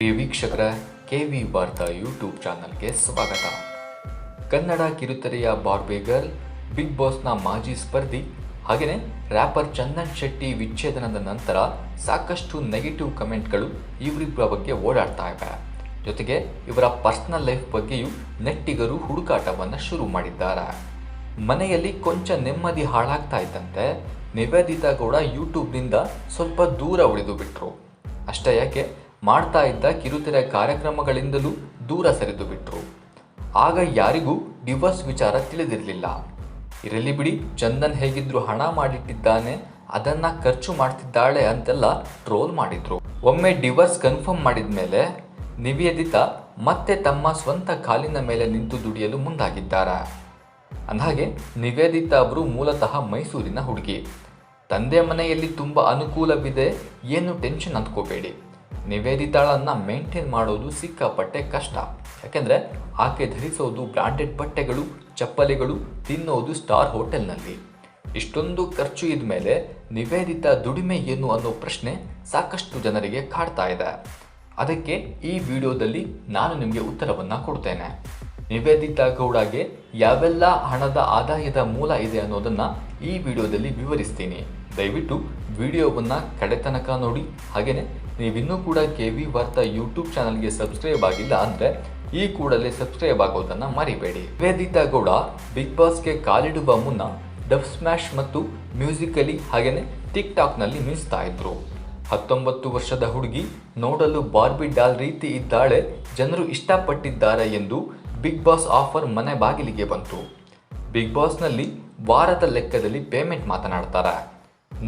ಪ್ರಿಯ ವೀಕ್ಷಕರ ಕೆವಿ ವಾರ್ತಾ ಯೂಟ್ಯೂಬ್ ಚಾನಲ್ಗೆ ಸ್ವಾಗತ. ಕನ್ನಡ ಕಿರುತೆರೆಯ ಬಾರ್ಬಿ ಗರ್ಲ್, ಬಿಗ್ ಬಾಸ್ನ ಮಾಜಿ ಸ್ಪರ್ಧಿ ಹಾಗೆಯೇ ರ್ಯಾಪರ್ ಚಂದನ್ ಶೆಟ್ಟಿ ವಿಚ್ಛೇದನದ ನಂತರ ಸಾಕಷ್ಟು ನೆಗೆಟಿವ್ ಕಮೆಂಟ್ಗಳು ಇವರಿಬ್ಬರ ಬಗ್ಗೆ ಓಡಾಡ್ತಾ ಇವೆ. ಜೊತೆಗೆ ಇವರ ಪರ್ಸನಲ್ ಲೈಫ್ ಬಗ್ಗೆಯೂ ನೆಟ್ಟಿಗರು ಹುಡುಕಾಟವನ್ನು ಶುರು ಮಾಡಿದ್ದಾರೆ. ಮನೆಯಲ್ಲಿ ಕೊಂಚ ನೆಮ್ಮದಿ ಹಾಳಾಗ್ತಾ ಇದ್ದಂತೆ ನಿವೇದಿತಾ ಗೌಡ ಯೂಟ್ಯೂಬ್ನಿಂದ ಸ್ವಲ್ಪ ದೂರ ಉಳಿದು ಬಿಟ್ರು. ಅಷ್ಟೇ ಯಾಕೆ, ಮಾಡ್ತಾ ಇದ್ದ ಕಿರುತೆರೆ ಕಾರ್ಯಕ್ರಮಗಳಿಂದಲೂ ದೂರ ಸರಿದು ಬಿಟ್ರು. ಆಗ ಯಾರಿಗೂ ಡಿವೋರ್ಸ್ ವಿಚಾರ ತಿಳಿದಿರಲಿಲ್ಲ. ಇರಲಿ ಬಿಡಿ, ಚಂದನ್ ಹೇಗಿದ್ರು ಹಣ ಮಾಡಿಟ್ಟಿದ್ದಾನೆ, ಅದನ್ನ ಖರ್ಚು ಮಾಡ್ತಿದ್ದಾಳೆ ಅಂತೆಲ್ಲ ಟ್ರೋಲ್ ಮಾಡಿದ್ರು. ಒಮ್ಮೆ ಡಿವೋರ್ಸ್ ಕನ್ಫರ್ಮ್ ಮಾಡಿದ ಮೇಲೆ ನಿವೇದಿತಾ ಮತ್ತೆ ತಮ್ಮ ಸ್ವಂತ ಕಾಲಿನ ಮೇಲೆ ನಿಂತು ದುಡಿಯಲು ಮುಂದಾಗಿದ್ದಾರೆ. ಅಂದಹಾಗೆ ನಿವೇದಿತಾ ಅವರು ಮೂಲತಃ ಮೈಸೂರಿನ ಹುಡುಗಿ. ತಂದೆ ಮನೆಯಲ್ಲಿ ತುಂಬ ಅನುಕೂಲವಿದೆ, ಏನು ಟೆನ್ಷನ್ ಅಂದ್ಕೋಬೇಡಿ. ನಿವೇದಿತಾಳನ್ನು ಮೇಂಟೈನ್ ಮಾಡೋದು ಸಿಕ್ಕಾಪಟ್ಟೆ ಕಷ್ಟ. ಯಾಕೆಂದರೆ ಆಕೆ ಧರಿಸೋದು ಬ್ರಾಂಡೆಡ್ ಬಟ್ಟೆಗಳು, ಚಪ್ಪಲಿಗಳು, ತಿನ್ನೋದು ಸ್ಟಾರ್ ಹೋಟೆಲ್ನಲ್ಲಿ. ಇಷ್ಟೊಂದು ಖರ್ಚು ಇದ್ಮೇಲೆ ನಿವೇದಿತಾ ದುಡಿಮೆ ಏನು ಅನ್ನೋ ಪ್ರಶ್ನೆ ಸಾಕಷ್ಟು ಜನರಿಗೆ ಕಾಡ್ತಾ ಇದೆ. ಅದಕ್ಕೆ ಈ ವಿಡಿಯೋದಲ್ಲಿ ನಾನು ನಿಮಗೆ ಉತ್ತರವನ್ನು ಕೊಡ್ತೇನೆ. ನಿವೇದಿತಾ ಗೌಡಗೆ ಯಾವೆಲ್ಲ ಹಣದ ಆದಾಯದ ಮೂಲ ಇದೆ ಅನ್ನೋದನ್ನು ಈ ವಿಡಿಯೋದಲ್ಲಿ ವಿವರಿಸ್ತೀನಿ. ದಯವಿಟ್ಟು ವಿಡಿಯೋವನ್ನು ಕಡೆತನಕ ನೋಡಿ. ಹಾಗೆಯೇ ನೀವಿನ್ನೂ ಕೂಡ ಕೆವಿ ವಾರ್ತಾ ಯೂಟ್ಯೂಬ್ ಚಾನಲ್ಗೆ ಸಬ್ಸ್ಕ್ರೈಬ್ ಆಗಿಲ್ಲ ಅಂದರೆ ಈ ಕೂಡಲೇ ಸಬ್ಸ್ಕ್ರೈಬ್ ಆಗೋದನ್ನು ಮರಿಬೇಡಿ. ನಿವೇದಿತಾ ಗೌಡ ಬಿಗ್ ಬಾಸ್ಗೆ ಕಾಲಿಡುವ ಮುನ್ನ ಡಬ್ ಸ್ಮ್ಯಾಶ್ ಮತ್ತು ಮ್ಯೂಸಿಕಲಿ ಹಾಗೆಯೇ ಟಿಕ್ ಟಾಕ್ನಲ್ಲಿ ಮಿಂಚ್ತಾ ಇದ್ರು. 19 ವರ್ಷದ ಹುಡುಗಿ ನೋಡಲು ಬಾರ್ಬಿ ಡಾಲ್ ರೀತಿ ಇದ್ದಾಳೆ, ಜನರು ಇಷ್ಟಪಟ್ಟಿದ್ದಾರೆ ಎಂದು ಬಿಗ್ ಬಾಸ್ ಆಫರ್ ಮನೆ ಬಾಗಿಲಿಗೆ ಬಂತು. ಬಿಗ್ ಬಾಸ್ನಲ್ಲಿ ವಾರದ ಲೆಕ್ಕದಲ್ಲಿ ಪೇಮೆಂಟ್ ಮಾತನಾಡ್ತಾರೆ.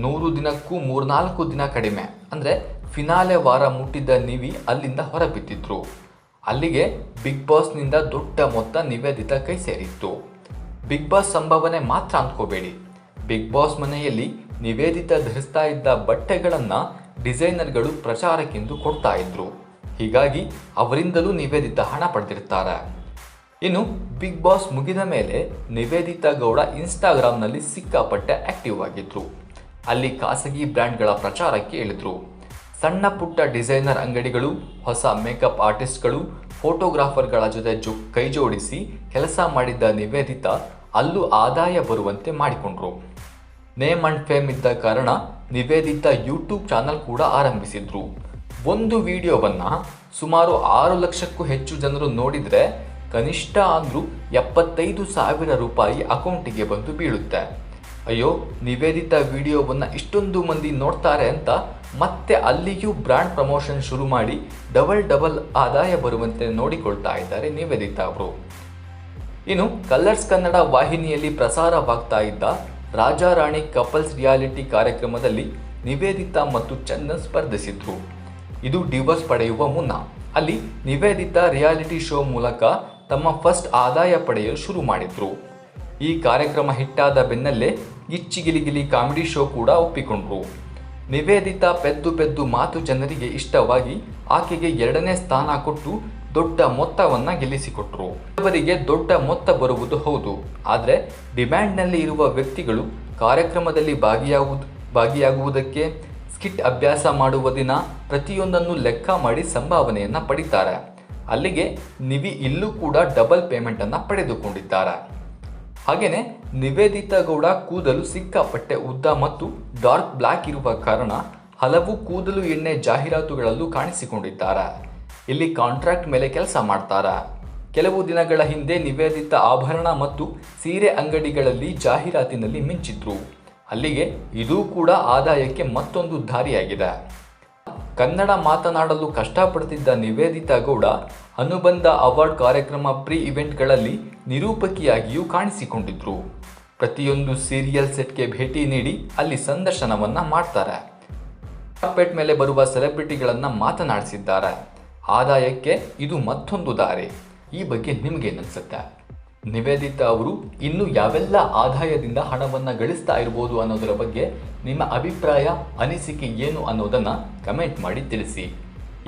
100 ದಿನಕ್ಕೂ 3-4 ದಿನ ಕಡಿಮೆ ಅಂದರೆ ಫಿನಾಲೆ ವಾರ ಮುಟ್ಟಿದ್ದ ನಿವಿ ಅಲ್ಲಿಂದ ಹೊರಬಿದ್ದಿದ್ರು. ಅಲ್ಲಿಗೆ ಬಿಗ್ ಬಾಸ್ನಿಂದ ದೊಡ್ಡ ಮೊತ್ತ ನಿವೇದಿತಾ ಕೈ ಸೇರಿತ್ತು. ಬಿಗ್ ಬಾಸ್ ಸಂಭಾವನೆ ಮಾತ್ರ ಅಂದ್ಕೋಬೇಡಿ. ಬಿಗ್ ಬಾಸ್ ಮನೆಯಲ್ಲಿ ನಿವೇದಿತಾ ಧರಿಸ್ತಾ ಇದ್ದ ಬಟ್ಟೆಗಳನ್ನು ಡಿಸೈನರ್ಗಳು ಪ್ರಚಾರಕ್ಕೆಂದು ಕೊಡ್ತಾ ಇದ್ರು. ಹೀಗಾಗಿ ಅವರಿಂದಲೂ ನಿವೇದಿತಾ ಹಣ ಪಡೆದಿರ್ತಾರೆ. ಇನ್ನು ಬಿಗ್ ಬಾಸ್ ಮುಗಿದ ಮೇಲೆ ನಿವೇದಿತಾ ಗೌಡ ಇನ್ಸ್ಟಾಗ್ರಾಮ್ನಲ್ಲಿ ಸಿಕ್ಕಾಪಟ್ಟೆ ಆಕ್ಟಿವ್ ಆಗಿದ್ರು. ಅಲ್ಲಿ ಖಾಸಗಿ ಬ್ರ್ಯಾಂಡ್ಗಳ ಪ್ರಚಾರಕ್ಕೆ ಇಳಿದ್ರು. ಸಣ್ಣ ಪುಟ್ಟ ಡಿಸೈನರ್ ಅಂಗಡಿಗಳು, ಹೊಸ ಮೇಕಪ್ ಆರ್ಟಿಸ್ಟ್ಗಳು, ಫೋಟೋಗ್ರಾಫರ್ಗಳ ಜೊತೆ ಕೈ ಜೋಡಿಸಿ ಕೆಲಸ ಮಾಡಿದ್ದ ನಿವೇದಿತಾ ಅಲ್ಲೂ ಆದಾಯ ಬರುವಂತೆ ಮಾಡಿಕೊಂಡ್ರು. ನೇಮ್ ಅಂಡ್ ಫೇಮ್ ಇದ್ದ ಕಾರಣ ನಿವೇದಿತಾ ಯೂಟ್ಯೂಬ್ ಚಾನಲ್ ಕೂಡ ಆರಂಭಿಸಿದ್ರು. ಒಂದು ವಿಡಿಯೋವನ್ನು ಸುಮಾರು 6 ಲಕ್ಷಕ್ಕೂ ಹೆಚ್ಚು ಜನರು ನೋಡಿದರೆ ಕನಿಷ್ಠ ಅಂದರೂ 75,000 ರೂಪಾಯಿ ಅಕೌಂಟಿಗೆ ಬಂದು ಬೀಳುತ್ತೆ. ಅಯ್ಯೋ, ನಿವೇದಿತಾ ವಿಡಿಯೋವನ್ನು ಇಷ್ಟೊಂದು ಮಂದಿ ನೋಡ್ತಾರೆ ಅಂತ ಮತ್ತೆ ಅಲ್ಲಿಯೂ ಬ್ರ್ಯಾಂಡ್ ಪ್ರಮೋಷನ್ ಶುರು ಮಾಡಿ ಡಬಲ್ ಆದಾಯ ಬರುವಂತೆ ನೋಡಿಕೊಳ್ತಾ ಇದ್ದಾರೆ ನಿವೇದಿತಾ ಅವರು. ಇನ್ನು ಕಲರ್ಸ್ ಕನ್ನಡ ವಾಹಿನಿಯಲ್ಲಿ ಪ್ರಸಾರವಾಗ್ತಾ ಇದ್ದ ರಾಜಾ ರಾಣಿ ಕಪಲ್ಸ್ ರಿಯಾಲಿಟಿ ಕಾರ್ಯಕ್ರಮದಲ್ಲಿ ನಿವೇದಿತಾ ಮತ್ತು ಚಂದನ್ ಸ್ಪರ್ಧಿಸಿದ್ರು. ಇದು ಡಿವೋರ್ಸ್ ಪಡೆಯುವ ಮುನ್ನ. ಅಲ್ಲಿ ನಿವೇದಿತಾ ರಿಯಾಲಿಟಿ ಶೋ ಮೂಲಕ ತಮ್ಮ ಫಸ್ಟ್ ಆದಾಯ ಪಡೆಯಲು ಶುರು ಮಾಡಿದ್ರು. ಈ ಕಾರ್ಯಕ್ರಮ ಹಿಟ್ಟಾದ ಬೆನ್ನಲ್ಲೇ ಗಿಚ್ಚಿಗಿಲಿಗಿಲಿ ಕಾಮಿಡಿ ಶೋ ಕೂಡ ಒಪ್ಪಿಕೊಂಡ್ರು. ನಿವೇದಿತಾ ಪೆದ್ದು ಮಾತು ಜನರಿಗೆ ಇಷ್ಟವಾಗಿ ಆಕೆಗೆ 2ನೇ ಸ್ಥಾನ ಕೊಟ್ಟು ದೊಡ್ಡ ಮೊತ್ತವನ್ನು ಗೆಲ್ಲಿಸಿಕೊಟ್ರು. ಅವರಿಗೆ ದೊಡ್ಡ ಮೊತ್ತ ಬರುವುದು ಹೌದು, ಆದರೆ ಡಿಮ್ಯಾಂಡ್ನಲ್ಲಿ ಇರುವ ವ್ಯಕ್ತಿಗಳು ಕಾರ್ಯಕ್ರಮದಲ್ಲಿ ಭಾಗಿಯಾಗುವುದಕ್ಕೆ, ಸ್ಕಿಟ್ ಅಭ್ಯಾಸ ಮಾಡುವ ದಿನ ಪ್ರತಿಯೊಂದನ್ನು ಲೆಕ್ಕ ಮಾಡಿ ಸಂಭಾವನೆಯನ್ನು ಪಡಿತಾರೆ. ಅಲ್ಲಿಗೆ ನಿವಿ ಇಲ್ಲೂ ಕೂಡ ಡಬಲ್ ಪೇಮೆಂಟನ್ನು ಪಡೆದುಕೊಂಡಿದ್ದಾರೆ. ಹಾಗೆಯೇ ನಿವೇದಿತಾ ಗೌಡ ಕೂದಲು ಸಿಕ್ಕಾಪಟ್ಟೆ ಉದ್ದ ಮತ್ತು ಡಾರ್ಕ್ ಬ್ಲ್ಯಾಕ್ ಇರುವ ಕಾರಣ ಹಲವು ಕೂದಲು ಎಣ್ಣೆ ಜಾಹೀರಾತುಗಳಲ್ಲೂ ಕಾಣಿಸಿಕೊಂಡಿದ್ದಾರೆ. ಇಲ್ಲಿ ಕಾಂಟ್ರಾಕ್ಟ್ ಮೇಲೆ ಕೆಲಸ ಮಾಡ್ತಾರೆ. ಕೆಲವು ದಿನಗಳ ಹಿಂದೆ ನಿವೇದಿತಾ ಆಭರಣ ಮತ್ತು ಸೀರೆ ಅಂಗಡಿಗಳಲ್ಲಿ ಜಾಹೀರಾತಿನಲ್ಲಿ ಮಿಂಚಿದ್ರು. ಅಲ್ಲಿಗೆ ಇದೂ ಕೂಡ ಆದಾಯಕ್ಕೆ ಮತ್ತೊಂದು ದಾರಿಯಾಗಿದೆ. ಕನ್ನಡ ಮಾತನಾಡಲು ಕಷ್ಟಪಡ್ತಿದ್ದ ನಿವೇದಿತಾ ಗೌಡ ಅನುಬಂಧ ಅವಾರ್ಡ್ ಕಾರ್ಯಕ್ರಮ ಪ್ರೀ ಇವೆಂಟ್ಗಳಲ್ಲಿ ನಿರೂಪಕಿಯಾಗಿಯೂ ಕಾಣಿಸಿಕೊಂಡಿದ್ರು. ಪ್ರತಿಯೊಂದು ಸೀರಿಯಲ್ ಸೆಟ್ಗೆ ಭೇಟಿ ನೀಡಿ ಅಲ್ಲಿ ಸಂದರ್ಶನವನ್ನು ಮಾಡ್ತಾರೆ. ಕಾರ್ಪೆಟ್ ಮೇಲೆ ಬರುವ ಸೆಲೆಬ್ರಿಟಿಗಳನ್ನು ಮಾತನಾಡಿಸಿದ್ದಾರೆ. ಆದಾಯಕ್ಕೆ ಇದು ಮತ್ತೊಂದು ದಾರಿ. ಈ ಬಗ್ಗೆ ನಿಮಗೇನಿಸುತ್ತೆ? ನಿವೇದಿತಾ ಅವರು ಇನ್ನೂ ಯಾವೆಲ್ಲ ಆದಾಯದಿಂದ ಹಣವನ್ನು ಗಳಿಸ್ತಾ ಇರ್ಬೋದು ಅನ್ನೋದರ ಬಗ್ಗೆ ನಿಮ್ಮ ಅಭಿಪ್ರಾಯ, ಅನಿಸಿಕೆ ಏನು ಅನ್ನೋದನ್ನು ಕಮೆಂಟ್ ಮಾಡಿ ತಿಳಿಸಿ.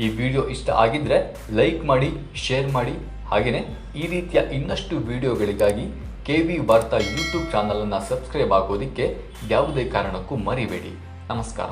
ಈ ವಿಡಿಯೋ ಇಷ್ಟ ಆಗಿದ್ದರೆ ಲೈಕ್ ಮಾಡಿ, ಶೇರ್ ಮಾಡಿ. ಹಾಗೆಯೇ ಈ ರೀತಿಯ ಇನ್ನಷ್ಟು ವಿಡಿಯೋಗಳಿಗಾಗಿ ಕೆವಿ ವಾರ್ತಾ ಯೂಟ್ಯೂಬ್ ಚಾನಲನ್ನು ಸಬ್ಸ್ಕ್ರೈಬ್ ಆಗೋದಕ್ಕೆ ಯಾವುದೇ ಕಾರಣಕ್ಕೂ ಮರಿಬೇಡಿ. ನಮಸ್ಕಾರ.